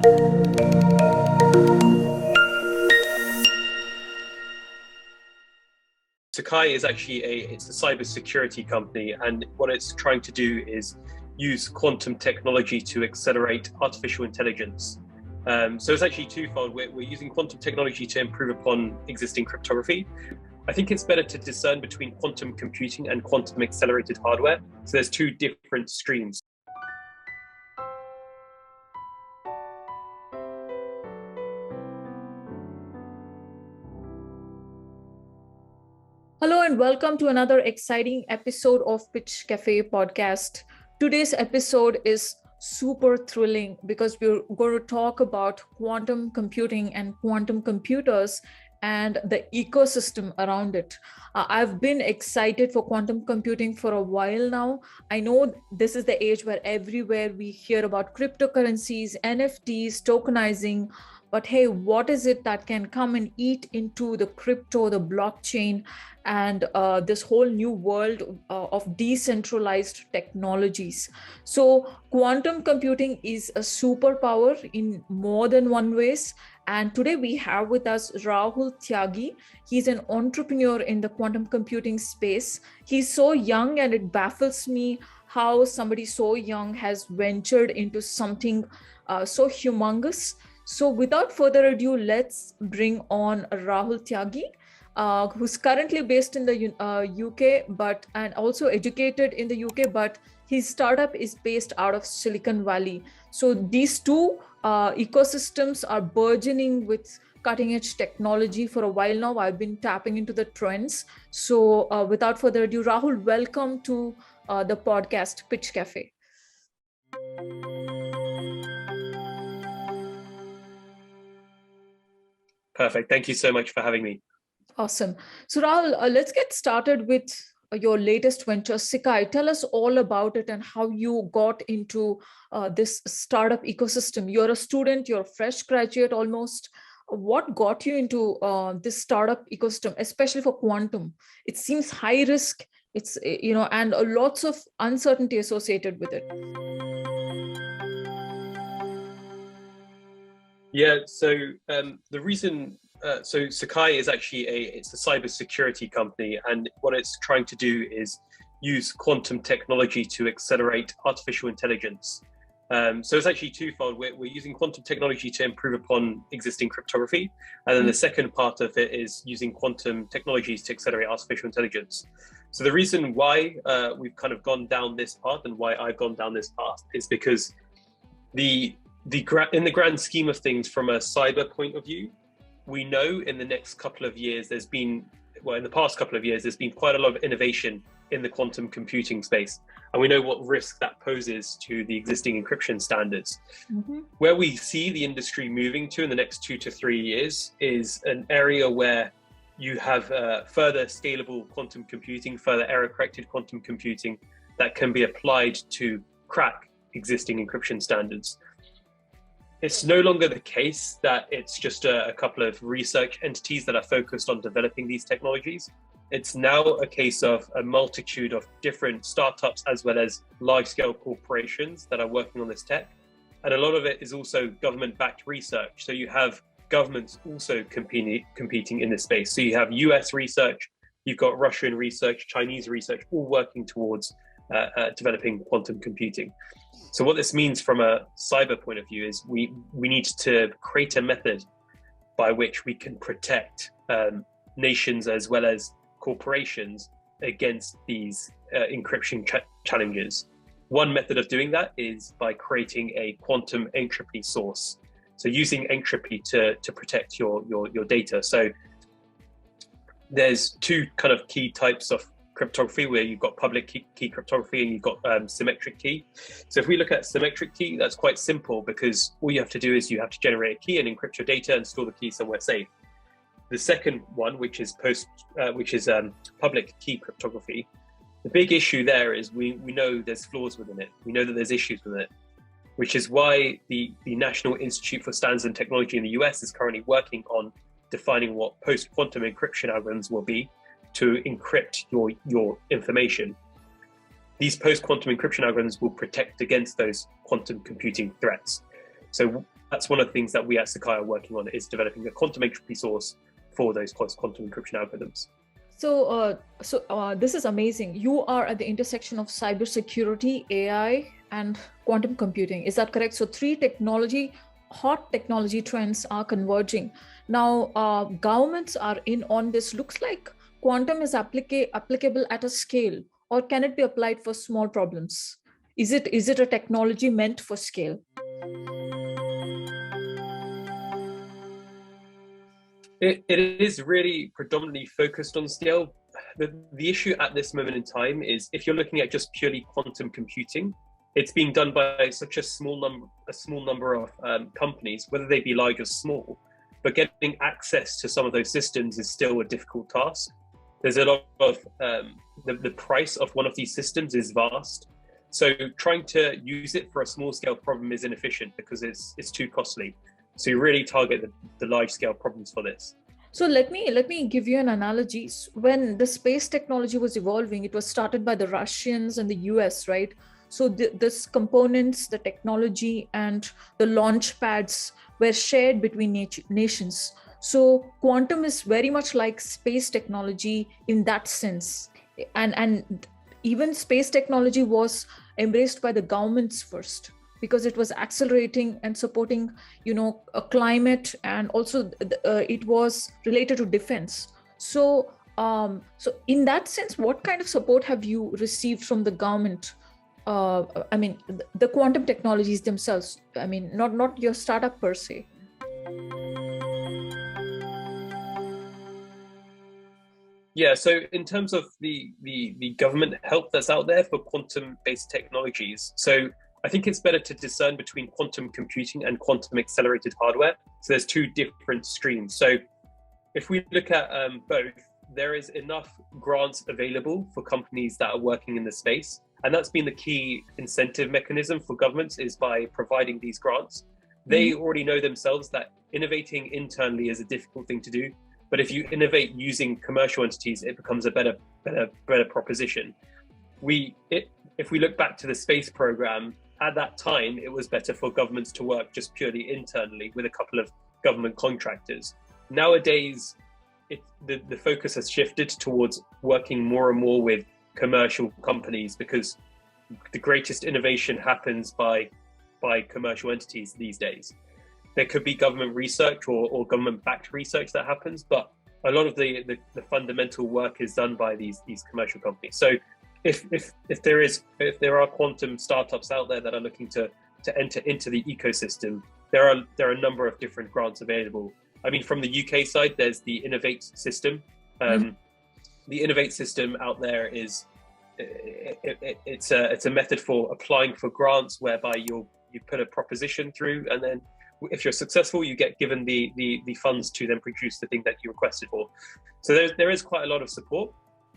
SECQAI is actually it's a cybersecurity company, and what it's trying to do is use quantum technology to accelerate artificial intelligence. So it's actually twofold. We're using quantum technology to improve upon existing cryptography. I think it's better to discern between quantum computing and quantum accelerated hardware. So there's two different streams. Hello and welcome to another exciting episode of Pitch Cafe podcast. Today's episode is super thrilling because we're going to talk about quantum computing and quantum computers and the ecosystem around it. I've been excited for quantum computing for a while now. I know this is the age where everywhere we hear about cryptocurrencies, NFTs, tokenizing. But hey, what is it that can come and eat into the crypto, the blockchain, and this whole new world of decentralized technologies? So quantum computing is a superpower in more than one ways. And today we have with us Rahul Tyagi. He's an entrepreneur in the quantum computing space. He's so young, and it baffles me how somebody so young has ventured into something so humongous. So without further ado, let's bring on Rahul Tyagi, who's currently based in the UK, and also educated in the UK, but his startup is based out of Silicon Valley. So these two ecosystems are burgeoning with cutting edge technology for a while now. I've been tapping into the trends. So without further ado, Rahul, welcome to the podcast Pitch Cafe. Perfect. Thank you so much for having me. Awesome. So Rahul, let's get started with your latest venture, SECQAI. Tell us all about it and how you got into this startup ecosystem. You're a student, you're a fresh graduate almost. What got you into this startup ecosystem, especially for quantum? It seems high risk, and lots of uncertainty associated with it. Yeah, so the reason, SECQAI is actually it's a cybersecurity company, and what it's trying to do is use quantum technology to accelerate artificial intelligence. So it's actually twofold. We're using quantum technology to improve upon existing cryptography, and then the second part of it is using quantum technologies to accelerate artificial intelligence. So the reason why we've kind of gone down this path and why I've gone down this path is because in the grand scheme of things, from a cyber point of view, we know in the past couple of years, there's been quite a lot of innovation in the quantum computing space. And we know what risk that poses to the existing encryption standards. Mm-hmm. Where we see the industry moving to in the next 2 to 3 years is an area where you have further scalable quantum computing, further error-corrected quantum computing that can be applied to crack existing encryption standards. It's no longer the case that it's just a couple of research entities that are focused on developing these technologies. It's now a case of a multitude of different startups as well as large-scale corporations that are working on this tech. And a lot of it is also government-backed research. So you have governments also competing in this space. So you have US research, you've got Russian research, Chinese research, all working towards developing quantum computing. So what this means from a cyber point of view is we need to create a method by which we can protect nations as well as corporations against these encryption challenges. One method of doing that is by creating a quantum entropy source. So using entropy to protect your data. So there's two kind of key types of cryptography, where you've got public key cryptography and you've got symmetric key. So if we look at symmetric key, that's quite simple because all you have to do is you have to generate a key and encrypt your data and store the key somewhere safe. The second one, which is public key cryptography, the big issue there is we know there's flaws within it. We know that there's issues with it, which is why the National Institute for Standards and Technology in the US is currently working on defining what post-quantum encryption algorithms will be to encrypt your information. These post-quantum encryption algorithms will protect against those quantum computing threats. So that's one of the things that we at SECQAI are working on, is developing a quantum entropy source for those quantum encryption algorithms. So, this is amazing. You are at the intersection of cybersecurity, AI, and quantum computing. Is that correct? So, hot technology trends are converging. Now, governments are in on this. Looks like quantum is applicable at a scale, or can it be applied for small problems? Is it a technology meant for scale? It is really predominantly focused on scale. The issue at this moment in time is, if you're looking at just purely quantum computing, it's being done by such a small number of companies, whether they be large or small. But getting access to some of those systems is still a difficult task. There's a lot of the price of one of these systems is vast. So trying to use it for a small scale problem is inefficient because it's too costly. So you really target the large scale problems for this. So let me give you an analogy. When the space technology was evolving, it was started by the Russians and the US, right? So this components, the technology, and the launch pads were shared between nations. So quantum is very much like space technology in that sense. And even space technology was embraced by the governments first, because it was accelerating and supporting, a climate, and also it was related to defense. So in that sense, what kind of support have you received from the government? The quantum technologies themselves. Not your startup per se. Yeah, so in terms of the government help that's out there for quantum-based technologies, so I think it's better to discern between quantum computing and quantum accelerated hardware. So there's two different streams. So if we look at both, there is enough grants available for companies that are working in the space. And that's been the key incentive mechanism for governments, is by providing these grants. They already know themselves that innovating internally is a difficult thing to do. But if you innovate using commercial entities, it becomes a better proposition. If we look back to the space program, at that time, it was better for governments to work just purely internally with a couple of government contractors. Nowadays, the focus has shifted towards working more and more with commercial companies, because the greatest innovation happens by commercial entities these days. There could be government research or government-backed research that happens, but a lot of the fundamental work is done by these commercial companies. So if there are quantum startups out there that are looking to enter into the ecosystem, there are a number of different grants available. From the UK side, there's the Innovate system. The Innovate system out there is it's a method for applying for grants, whereby you put a proposition through, and then if you're successful, you get given the funds to then produce the thing that you requested for. So there is quite a lot of support.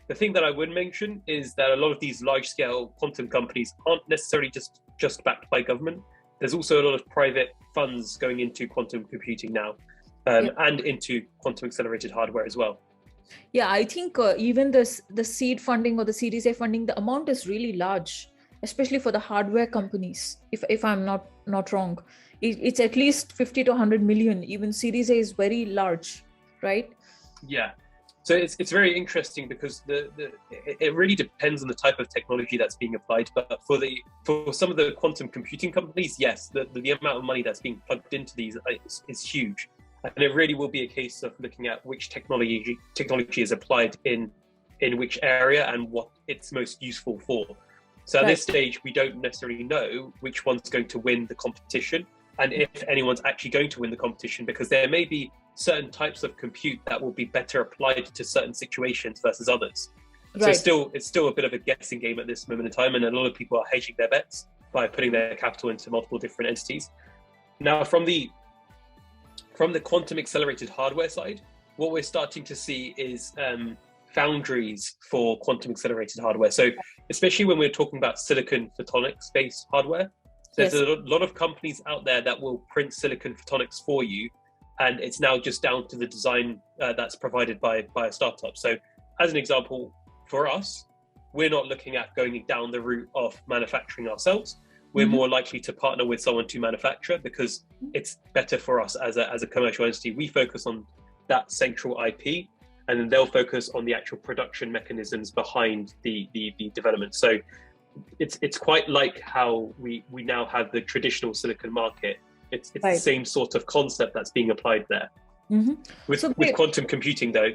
The thing that I would mention is that a lot of these large-scale quantum companies aren't necessarily just backed by government. There's also a lot of private funds going into quantum computing now, and into quantum accelerated hardware as well. Yeah, I think even the seed funding or the Series A funding, the amount is really large, especially for the hardware companies. If I'm not wrong, it's at least 50 to 100 million. Even Series A is very large, right? Yeah. So it's very interesting, because it really depends on the type of technology that's being applied. But for some of the quantum computing companies, yes, the amount of money that's being plugged into these is huge. And it really will be a case of looking at which technology is applied in which area and what it's most useful for. So at this stage, we don't necessarily know which one's going to win the competition, and if anyone's actually going to win the competition, because there may be certain types of compute that will be better applied to certain situations versus others. Right. So it's still a bit of a guessing game at this moment in time, and a lot of people are hedging their bets by putting their capital into multiple different entities. Now, from the quantum accelerated hardware side, what we're starting to see is foundries for quantum accelerated hardware. So especially when we're talking about silicon photonics based hardware, there's a lot of companies out there that will print silicon photonics for you, and it's now just down to the design that's provided by a startup. So as an example, for us, we're not looking at going down the route of manufacturing ourselves. we're more likely to partner with someone to manufacture, because it's better for us as a commercial entity. We focus on that central IP, and then they'll focus on the actual production mechanisms behind the development. So it's quite like how we now have the traditional silicon market. It's the same sort of concept that's being applied there. With quantum computing though,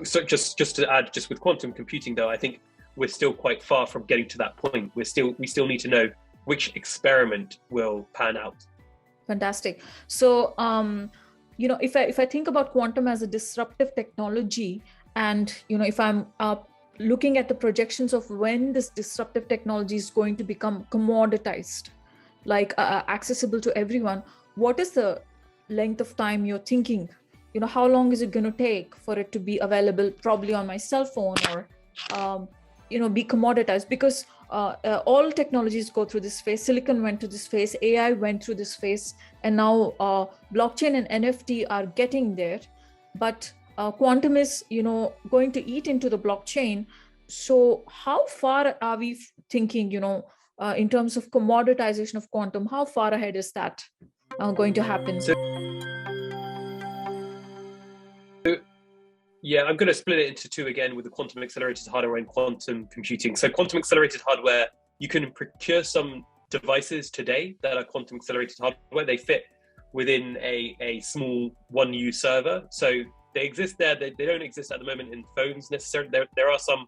so just to add, just with quantum computing though, I think we're still quite far from getting to that point. We still need to know which experiment will pan out. Fantastic. So if I think about quantum as a disruptive technology, and if I'm looking at the projections of when this disruptive technology is going to become commoditized, like accessible to everyone, what is the length of time you're thinking? How long is it going to take for it to be available, probably on my cell phone, or be commoditized? Because all technologies go through this phase. Silicon went to this phase, AI went through this phase, and now blockchain and NFT are getting there. But quantum is going to eat into the blockchain. So how far are we thinking, in terms of commoditization of quantum? How far ahead is that going to happen? Yeah, I'm going to split it into two again, with the quantum accelerated hardware and quantum computing. So quantum accelerated hardware, you can procure some devices today that are quantum accelerated hardware. They fit within a small 1U server. So they exist there. They don't exist at the moment in phones necessarily. There are some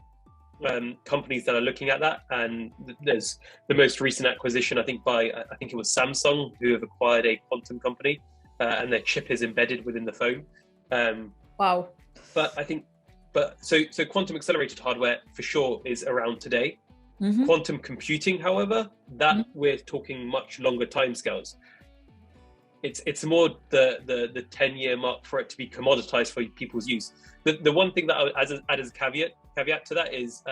companies that are looking at that, and there's the most recent acquisition, I think it was Samsung, who have acquired a quantum company, and their chip is embedded within the phone. Wow. But so quantum accelerated hardware for sure is around today. Quantum computing, however, that we're talking much longer timescales. It's more the 10-year mark for it to be commoditized for people's use. The one thing that I would add as a caveat to that is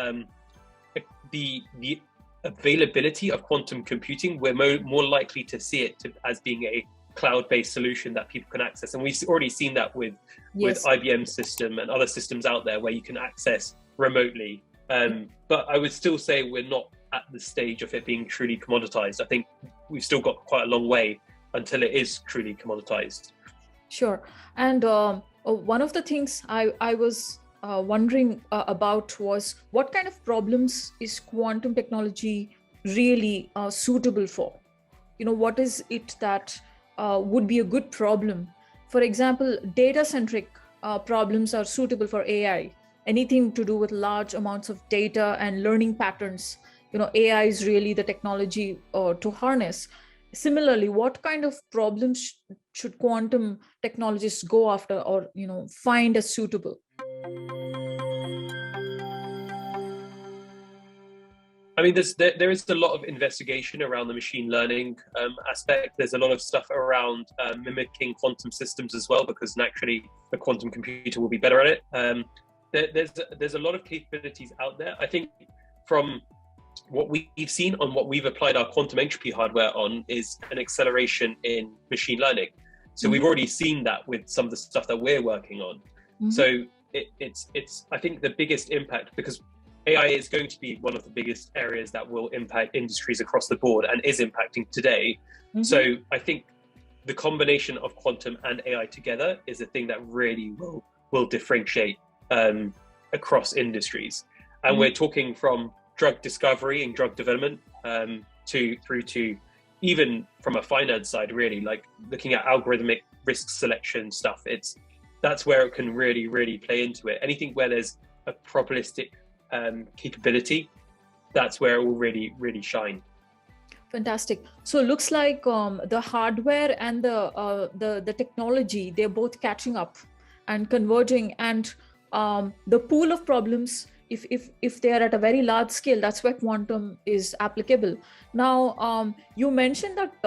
the availability of quantum computing. We're more likely to see it as being a cloud-based solution that people can access, and we've already seen that with IBM's system and other systems out there where you can access remotely. But I would still say we're not at the stage of it being truly commoditized. I think we've still got quite a long way until it is truly commoditized. Sure. And one of the things I was wondering about was, what kind of problems is quantum technology really suitable for? What is it that would be a good problem? For example, data-centric problems are suitable for AI. Anything to do with large amounts of data and learning patterns, AI is really the technology to harness. Similarly, what kind of problems should quantum technologists go after, or find as suitable? I mean, there is a lot of investigation around the machine learning aspect. There's a lot of stuff around mimicking quantum systems as well, because naturally the quantum computer will be better at it. There's a lot of capabilities out there. I think from what we've seen on what we've applied our quantum entropy hardware on is an acceleration in machine learning. So we've already seen that with some of the stuff that we're working on. So it's I think the biggest impact, because AI is going to be one of the biggest areas that will impact industries across the board and is impacting today. So I think the combination of quantum and AI together is the thing that really will differentiate across industries. And we're talking from drug discovery and drug development through to even from a finance side, really, like looking at algorithmic risk selection stuff. That's where it can really play into it. Anything where there's a probabilistic capability, that's where it will really shine. Fantastic. So it looks like the hardware and the technology, they're both catching up and converging, and the pool of problems, if they are at a very large scale, that's where quantum is applicable. Now, you mentioned that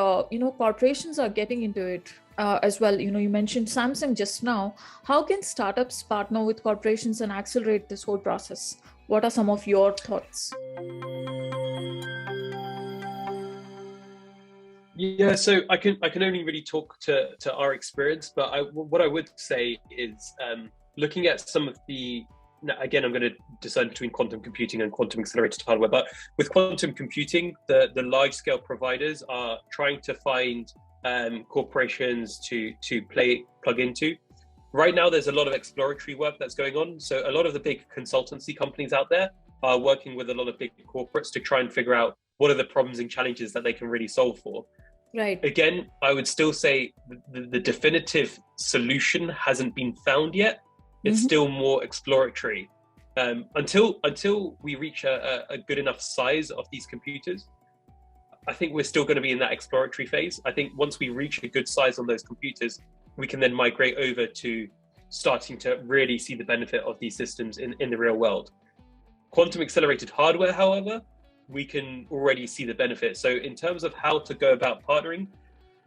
corporations are getting into it as well. You mentioned Samsung just now. How can startups partner with corporations and accelerate this whole process? What are some of your thoughts? Yeah, so I can only really talk to our experience, but what I would say is looking at some of the now, again, I'm going to discern between quantum computing and quantum accelerated hardware. But with quantum computing, the large scale providers are trying to find corporations to plug into. Right now, there's a lot of exploratory work that's going on. So a lot of the big consultancy companies out there are working with a lot of big corporates to try and figure out what are the problems and challenges that they can really solve for. Right. Again, I would still say the definitive solution hasn't been found yet. It's still more exploratory. Until we reach a good enough size of these computers, I think we're still going to be in that exploratory phase. I think once we reach a good size on those computers, we can then migrate over to starting to really see the benefit of these systems in the real world. Quantum accelerated hardware, however, we can already see the benefit. So in terms of how to go about partnering,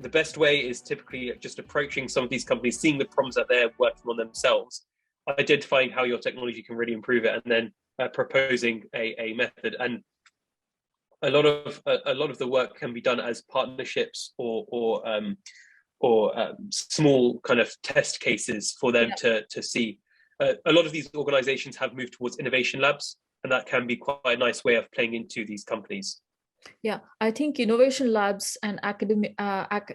the best way is typically just approaching some of these companies, seeing the problems that they're working on themselves, identifying how your technology can really improve it, and then proposing a method. And a lot of the work can be done as partnerships or small kind of test cases for them to see. A lot of these organizations have moved towards innovation labs, and that can be quite a nice way of playing into these companies. Yeah, I think innovation labs and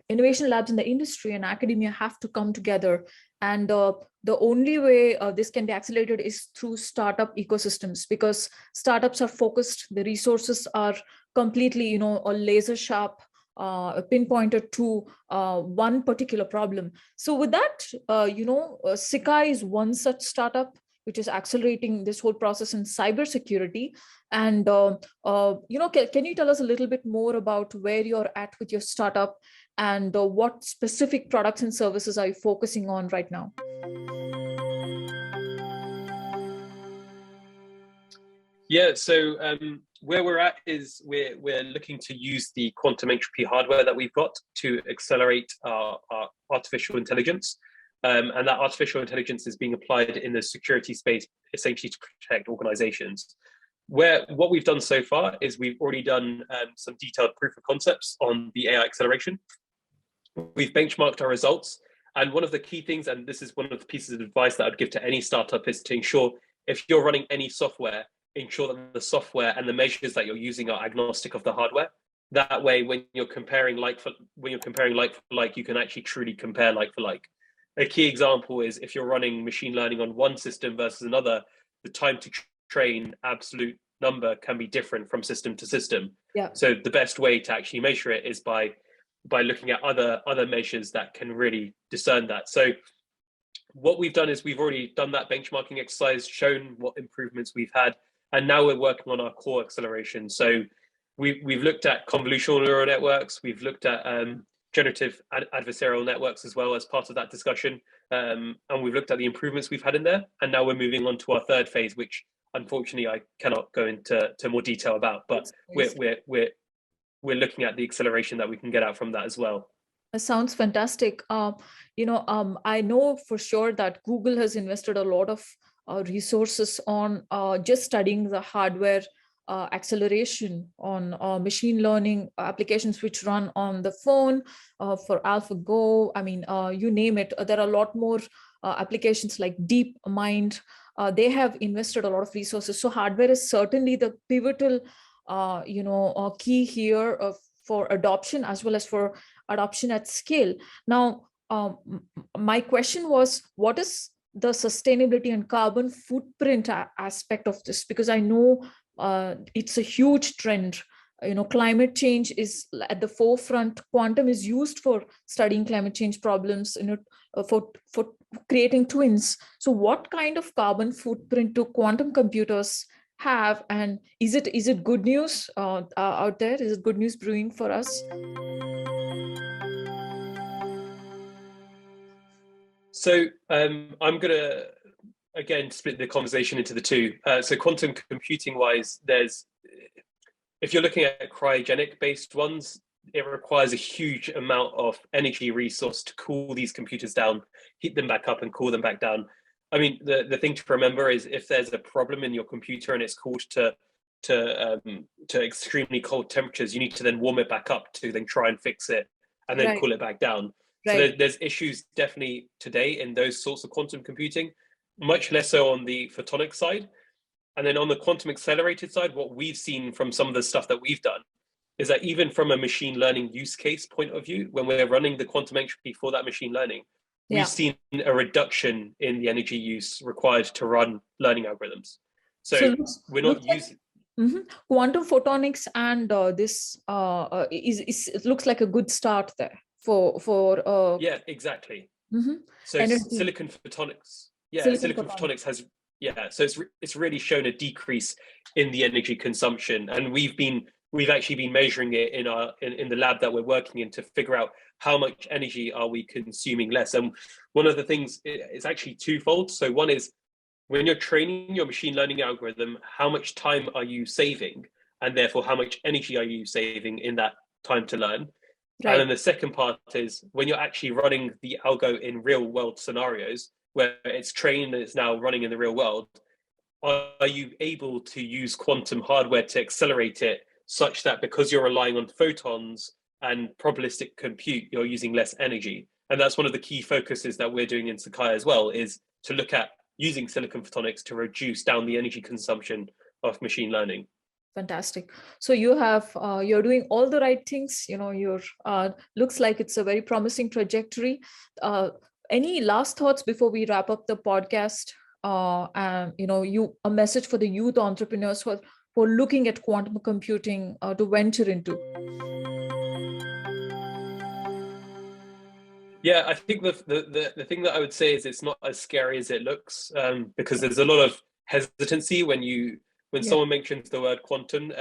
innovation labs in the industry and academia have to come together. And the only way this can be accelerated is through startup ecosystems, because startups are focused, the resources are completely, a laser sharp, pinpointed to one particular problem. So with that, SECQAI is one such startup which is accelerating this whole process in cybersecurity. And can you tell us a little bit more about where you're at with your startup and what specific products and services are you focusing on right now? Yeah, so where we're at is we're looking to use the quantum entropy hardware that we've got to accelerate our artificial intelligence. And that artificial intelligence is being applied in the security space, essentially to protect organizations. What we've done so far is we've already done some detailed proof of concepts on the AI acceleration. We've benchmarked our results. And one of the key things, and this is one of the pieces of advice that I'd give to any startup, is to ensure if you're running any software, ensure that the software and the measures that you're using are agnostic of the hardware. That way, when you're comparing like for like, you can actually truly compare like for like. A key example is if you're running machine learning on one system versus another, the time to train absolute number can be different from system to system. Yeah. So the best way to actually measure it is by looking at other measures that can really discern that. So what we've done is we've already done that benchmarking exercise, shown what improvements we've had, and now we're working on our core acceleration. So we've looked at convolutional neural networks, we've looked at generative adversarial networks as well as part of that discussion. And we've looked at the improvements we've had in there. And now we're moving on to our third phase, which unfortunately I cannot go into more detail about, but we're looking at the acceleration that we can get out from that as well. That sounds fantastic. I know for sure that Google has invested a lot of resources on just studying the hardware acceleration on machine learning applications which run on the phone for AlphaGo. I mean, you name it. There are a lot more applications like DeepMind. They have invested a lot of resources. So hardware is certainly the pivotal, key here for adoption as well as for adoption at scale. Now, my question was, what is the sustainability and carbon footprint aspect of this? Because I know it's a huge trend. Climate change is at the forefront. Quantum is used for studying climate change problems, for creating twins. So what kind of carbon footprint do quantum computers have? And is it good news out there? Is it good news brewing for us? So I'm going to again split the conversation into the two. So quantum computing wise, if you're looking at cryogenic based ones, it requires a huge amount of energy resource to cool these computers down, heat them back up and cool them back down. I mean, the thing to remember is if there's a problem in your computer and it's cooled to extremely cold temperatures, you need to then warm it back up to then try and fix it and then cool it back down. So there's issues definitely today in those sorts of quantum computing. much less so on the photonic side. And then on the quantum accelerated side, what we've seen from some of the stuff that we've done is that even from a machine learning use case point of view, when we're running the quantum entropy for that machine learning, we've seen a reduction in the energy use required to run learning algorithms. So we're not using... Quantum photonics and this it looks like a good start there for yeah, exactly. So silicon photonics, silicon photonics has so it's really shown a decrease in the energy consumption, and we've actually been measuring it in the lab that we're working in to figure out how much energy are we consuming less. And one of the things is actually twofold. So one is, when you're training your machine learning algorithm, how much time are you saving? And therefore, how much energy are you saving in that time to learn? Right. And then the second part is, when you're actually running the algo in real world scenarios, where it's trained and it's now running in the real world, are you able to use quantum hardware to accelerate it such that because you're relying on photons and probabilistic compute, you're using less energy? And that's one of the key focuses that we're doing in SECQAI as well, is to look at using silicon photonics to reduce down the energy consumption of machine learning. Fantastic. So you have you're doing all the right things. You're looks like it's a very promising trajectory. Any last thoughts before we wrap up the podcast? And a message for the youth entrepreneurs who are looking at quantum computing to venture into. Yeah, I think the thing that I would say is, it's not as scary as it looks, because there's a lot of hesitancy when someone mentions the word quantum.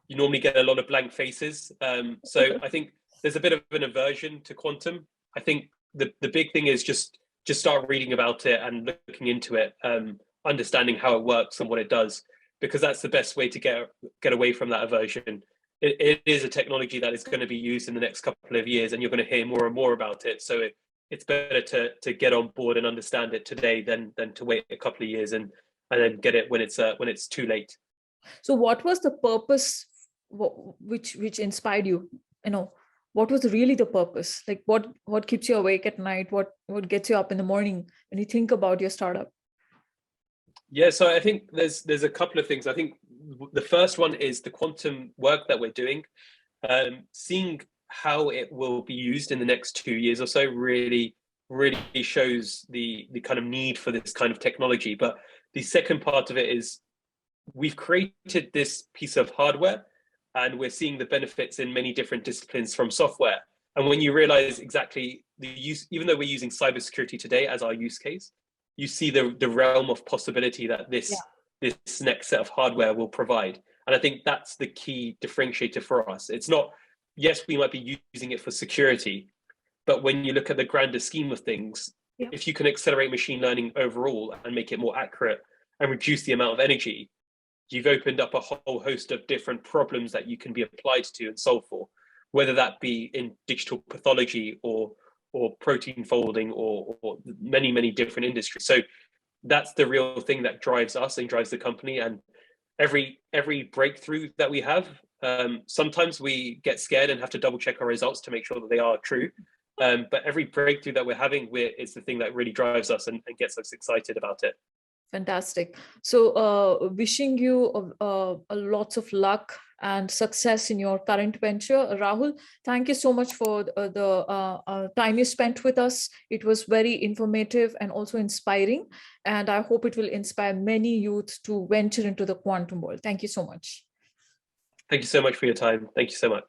You normally get a lot of blank faces. So I think there's a bit of an aversion to quantum. I think the big thing is just start reading about it and looking into it, understanding how it works and what it does, because that's the best way to get away from that aversion. It is a technology that is going to be used in the next couple of years, and you're going to hear more and more about it. So it's better to get on board and understand it today than to wait a couple of years and then get it when it's too late. So what was the purpose which inspired you? What was really the purpose? Like what keeps you awake at night? What gets you up in the morning when you think about your startup? Yeah, so I think there's a couple of things. I think the first one is the quantum work that we're doing. Seeing how it will be used in the next 2 years or so really shows the kind of need for this kind of technology. But the second part of it is, we've created this piece of hardware and we're seeing the benefits in many different disciplines from software. And when you realize exactly the use, even though we're using cybersecurity today as our use case, you see the realm of possibility that this next set of hardware will provide. And I think that's the key differentiator for us. It's not, yes, we might be using it for security, but when you look at the grander scheme of things, if you can accelerate machine learning overall and make it more accurate and reduce the amount of energy, you've opened up a whole host of different problems that you can be applied to and solve for, whether that be in digital pathology or protein folding or many different industries. So that's the real thing that drives us and drives the company. And every breakthrough that we have, sometimes we get scared and have to double check our results to make sure that they are true. But every breakthrough that we're having, it's the thing that really drives us and gets us excited about it. Fantastic. So wishing you lots of luck and success in your current venture. Rahul, thank you so much for the time you spent with us. It was very informative and also inspiring. And I hope it will inspire many youth to venture into the quantum world. Thank you so much. Thank you so much for your time. Thank you so much.